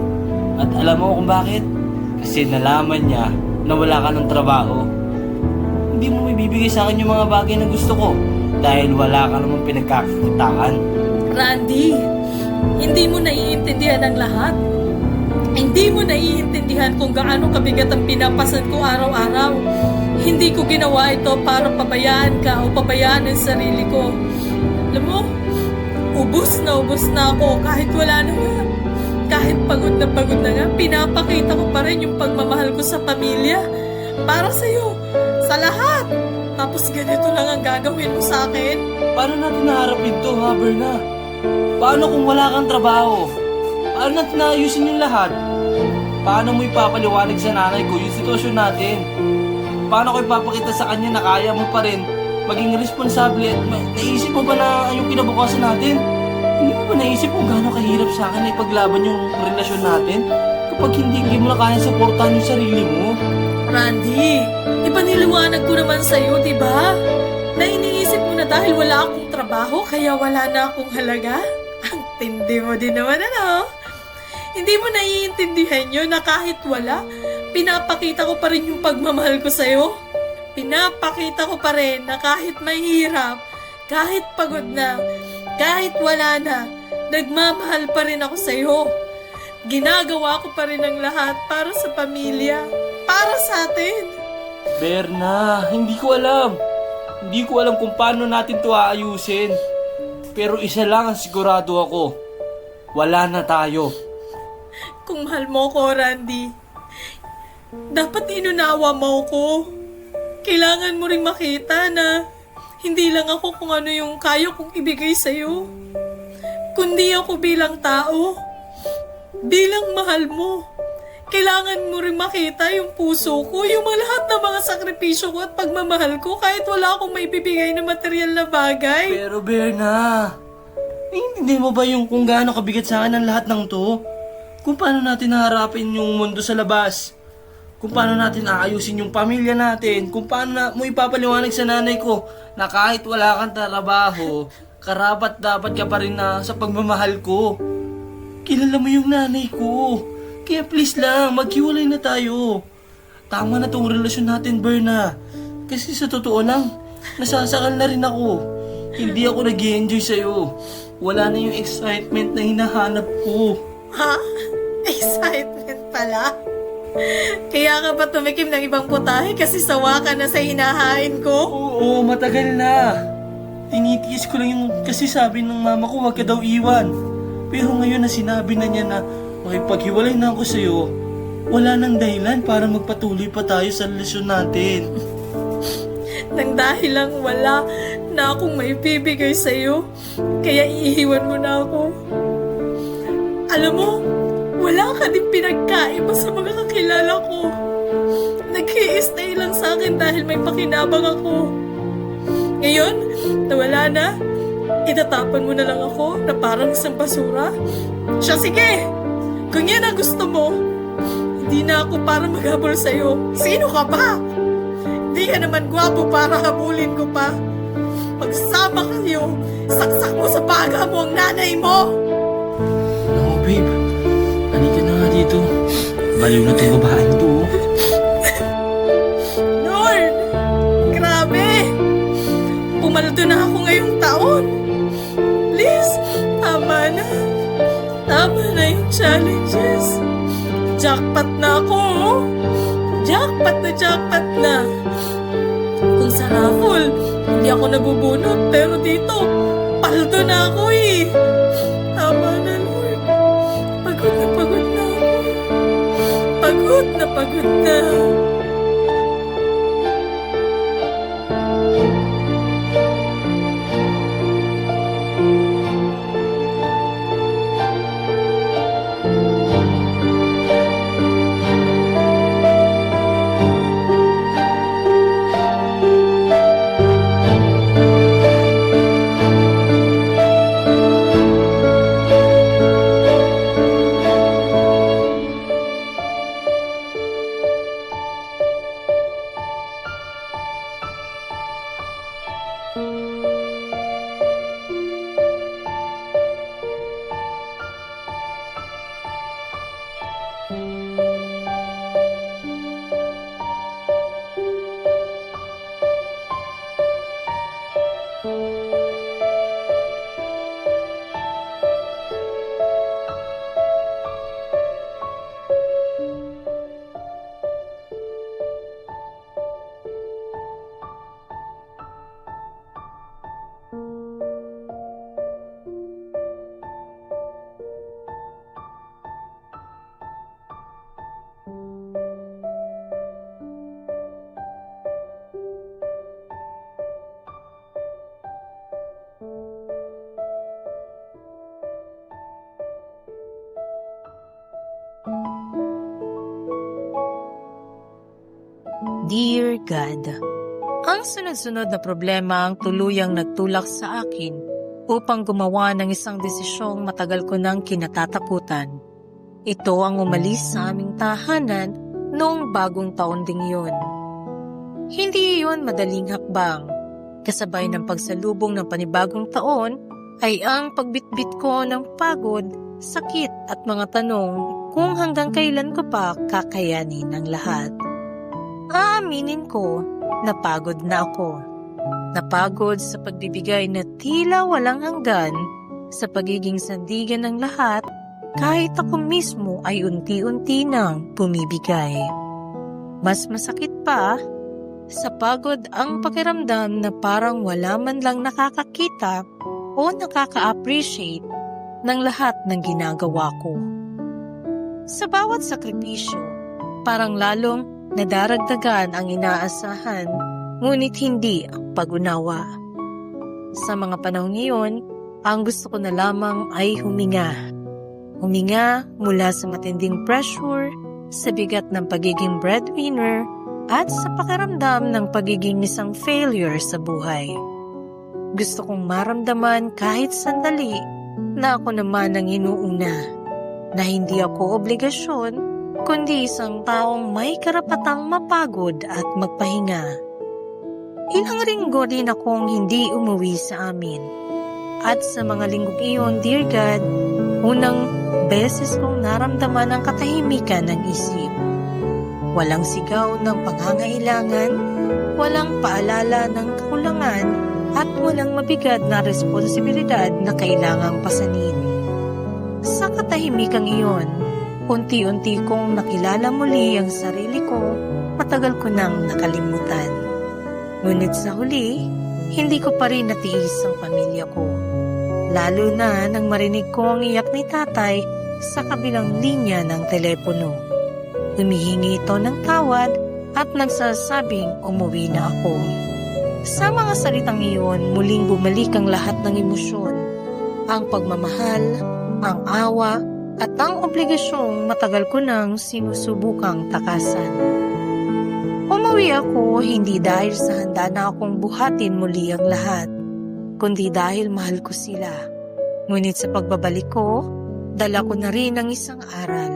At alam mo kung bakit? Kasi nalaman niya na wala ka ng trabaho. Hindi mo may bibigay sa akin yung mga bagay na gusto ko dahil wala ka namang pinagkakakitaan. Randy, hindi mo naiintindihan ang lahat. Hindi mo naiintindihan kung gaano kabigat ang pinapasan ko araw-araw. Hindi ko ginawa ito para pabayaan ka o pabayaan ang sarili ko. Alam mo, ubus na ako kahit wala na nga. Kahit pagod na nga, pinapakita ko pa rin yung pagmamahal ko sa pamilya. Para sa'yo, sa lahat. Tapos ganito lang ang gagawin mo sa akin. Paano natin naharapin to, ha, Berna? Paano kung wala kang trabaho? Paano natin naayusin yung lahat? Paano mo ipapaliwanag sa nanay ko yung sitwasyon natin? Paano ko ipapakita sa kanya na kaya mo pa rin maging responsable at naisip mo ba na yung kinabukasan natin? Hindi mo ba naisip kung gaano kahirap sa akin na ipaglaban yung relasyon natin kapag hindi mo na kaya supportahan yung sarili mo? Randy, ipaniliwanag ko naman sa'yo, di ba? Na iniisip mo na dahil wala akong trabaho, kaya wala na akong halaga? Ang tindi mo din naman, ano? Hindi mo naiintindihan yun na kahit wala, pinapakita ko pa rin yung pagmamahal ko sa'yo? Pinapakita ko pa rin na kahit mahirap, kahit pagod na, kahit wala na, nagmamahal pa rin ako sa'yo. Ginagawa ko pa rin ang lahat para sa pamilya, para sa atin. Berna, hindi ko alam. Hindi ko alam kung paano natin to aayusin. Pero isa lang ang sigurado ako. Wala na tayo. Kung mahal mo ko, Randy, dapat inunawa mo ko. Kailangan mo ring makita na hindi lang ako kung ano yung kaya kong ibigay sa'yo, kundi ako bilang tao, bilang mahal mo. Kailangan mo rin makita yung puso ko, yung mga lahat ng mga sakripisyo ko at pagmamahal ko kahit wala akong maibibigay na material na bagay. Pero Berna, hindi mo ba yung kung gaano kabigat sa akin ang lahat ng to? Kung paano natin haharapin yung mundo sa labas? Kung paano natin aayusin yung pamilya natin? Kung paano mo ipapaliwanag sa nanay ko na kahit wala kang trabaho, karapat dapat ka pa rin na sa pagmamahal ko. Kilala mo yung nanay ko. Kaya please lang, maghiwalay na tayo. Tama na tong relasyon natin, Berna. Kasi sa totoo lang, nasasakal na rin ako. Hindi ako nag-i-enjoy sa'yo. Wala na yung excitement na hinahanap ko. Ha? Excitement pala? Kaya ka ba tumikim ng ibang putahe kasi sawa ka na sa hinahain ko? Oo, matagal na. Tinitiis ko lang yung kasi sabi ng mama ko wag ka daw iwan. Pero ngayon na sinabi na niya na makipaghiwalay na ako sa'yo, wala nang dahilan para magpatuloy pa tayo sa relasyon natin. Nang dahil lang wala na akong maibibigay sa'yo, kaya iiwan mo na ako. Alam mo, wala ka din pinagkaiba sa mga kakilala ko. Nag-i-stay lang sa akin dahil may pakinabang ako. Ngayon, nawala na, itatapon mo na lang ako na parang isang basura. Siya, sige! Kung yan ang gusto mo, hindi na ako para maghabol sa'yo. Sino ka ba? Hindi ka naman gwapo para habulin ko pa. Pagsama kayo, saksak mo sa baga mo ang nanay mo! No, babe. Halika na nga dito. Baliw na itong babaeng to. Lord! Grabe! Pumaldo na ako ngayong taon. Please, tama na. Tama na yung challenges. Jackpot na ako, oh. Jackpot na. Kung sa raffle, hindi ako nabubunot. Pero dito, paldo na ako eh. Tama na, Lord. Pagod na ako. Pagod na. Dear God, ang sunod-sunod na problema ang tuluyang nagtulak sa akin upang gumawa ng isang desisyong matagal ko nang kinatatakutan. Ito ang umalis sa aming tahanan noong bagong taon ding yun. Hindi iyon madaling hakbang. Kasabay ng pagsalubong ng panibagong taon ay ang pagbitbit ko ng pagod, sakit at mga tanong kung hanggang kailan ko pa kakayanin ang lahat. Aaminin ko, napagod na ako. Napagod sa pagbibigay na tila walang hanggan, sa pagiging sandigan ng lahat, kahit ako mismo ay unti-unti nang bumibigay. Mas masakit pa, sa pagod ang pakiramdam na parang wala man lang nakakakita o nakaka-appreciate ng lahat ng ginagawa ko. Sa bawat sakripisyo, parang lalong nadaragdagan ang inaasahan, ngunit hindi ang pag-unawa. Sa mga panahon ngayon, ang gusto ko na lamang ay huminga. Huminga mula sa matinding pressure, sa bigat ng pagiging breadwinner, at sa pakiramdam ng pagiging isang failure sa buhay. Gusto kong maramdaman kahit sandali na ako naman ang inuuna, na hindi ako obligasyon, kundi isang taong may karapatang mapagod at magpahinga. Ilang linggo din akong hindi umuwi sa amin. At sa mga linggong iyon, Dear God, unang beses kong naramdaman ang katahimikan ng isip. Walang sigaw ng pangangailangan, walang paalala ng kakulangan, at walang mabigat na responsibilidad na kailangang pasanin. Sa katahimikang iyon, unti-unti kong nakilala muli ang sarili ko, matagal ko nang nakalimutan. Ngunit sa huli, hindi ko pa rin natiis ang pamilya ko. Lalo na nang marinig ko ang iyak ni tatay sa kabilang linya ng telepono. Humihingi ito ng tawad at nagsasabing umuwi na ako. Sa mga salitang iyon, muling bumalik ang lahat ng emosyon. Ang pagmamahal, ang awa, at ang obligasyong matagal ko nang sinusubukang takasan. Umuwi ako hindi dahil sa handa na akong buhatin muli ang lahat, kundi dahil mahal ko sila. Ngunit sa pagbabalik ko, dala ko na rin ang isang aral,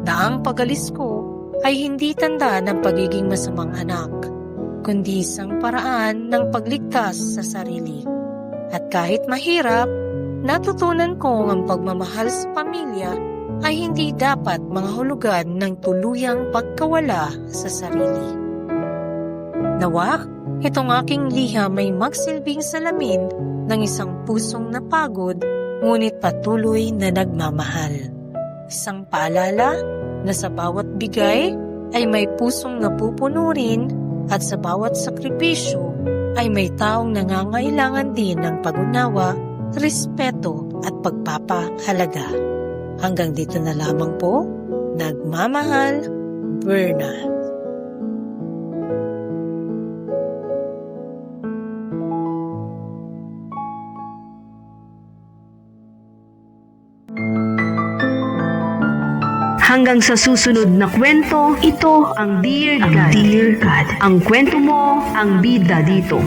na ang pag-alis ko ay hindi tanda ng pagiging masamang anak, kundi isang paraan ng pagligtas sa sarili. At kahit mahirap, natutunan ko ang pagmamahal sa pamilya ay hindi dapat mga hulugan ng tuluyang pagkawala sa sarili. Nawa, itong aking liham ay magsilbing salamin ng isang pusong napagod ngunit patuloy na nagmamahal. Isang paalala na sa bawat bigay ay may pusong napupuno rin at sa bawat sakripisyo ay may taong nangangailangan din ng pag-unawa, respeto at pagpapahalaga. Hanggang dito na lamang po, nagmamahal, Berna. Hanggang sa susunod na kwento, ito ang Dear God. Ang kwento mo, ang bida dito.